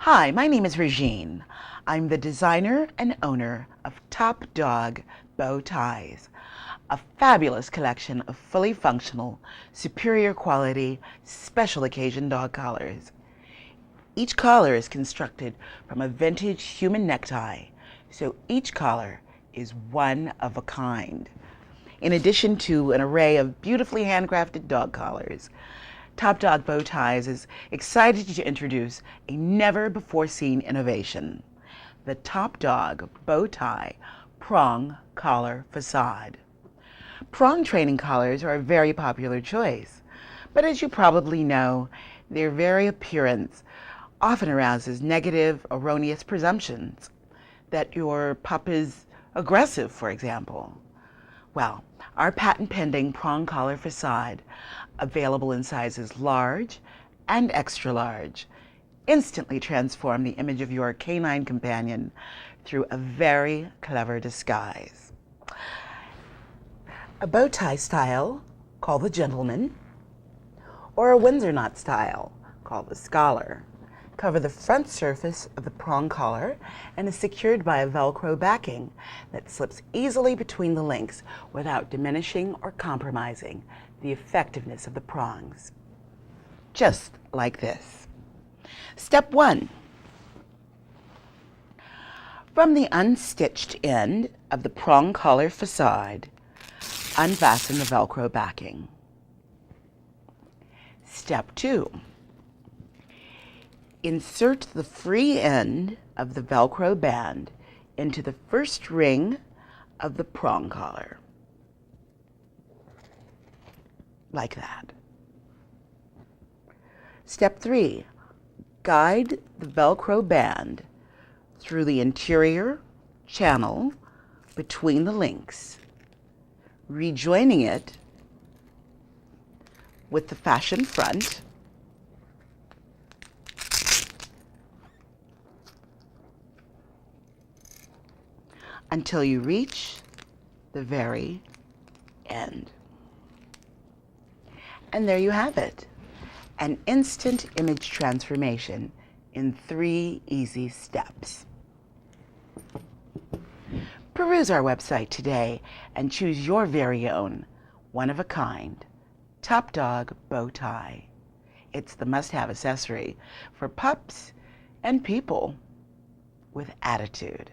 Hi, my name is Regine. I'm the designer and owner of Dog Beau Ties, a fabulous collection of fully functional, superior quality, special occasion dog collars. Each collar is constructed from a vintage human necktie, so each collar is one of a kind. In addition to an array of beautifully handcrafted dog collars, Dog Beau Ties is excited to introduce a never-before-seen innovation, the Dog Beau Tie Prong Collar Facade. Prong training collars are a very popular choice, but as you probably know, their very appearance often arouses negative, erroneous presumptions that your pup is aggressive, for example. Well, our patent-pending prong collar facade, available in sizes large and extra large, instantly transform the image of your canine companion through a very clever disguise. A bow tie style, called the gentleman, or a Windsor knot style, called the scholar, cover the front surface of the prong collar and is secured by a Velcro backing that slips easily between the links without diminishing or compromising the effectiveness of the prongs. Just like this. Step 1. From the unstitched end of the prong collar facade, unfasten the Velcro backing. Step 2. Insert the free end of the Velcro band into the first ring of the prong collar, like that. Step 3. Guide the Velcro band through the interior channel between the links, rejoining it with the fashion front until you reach the very end. And there you have it, an instant image transformation in 3 easy steps. Peruse our website today and choose your very own, one-of-a-kind, Dog Beau Tie. It's the must-have accessory for pups and people with attitude.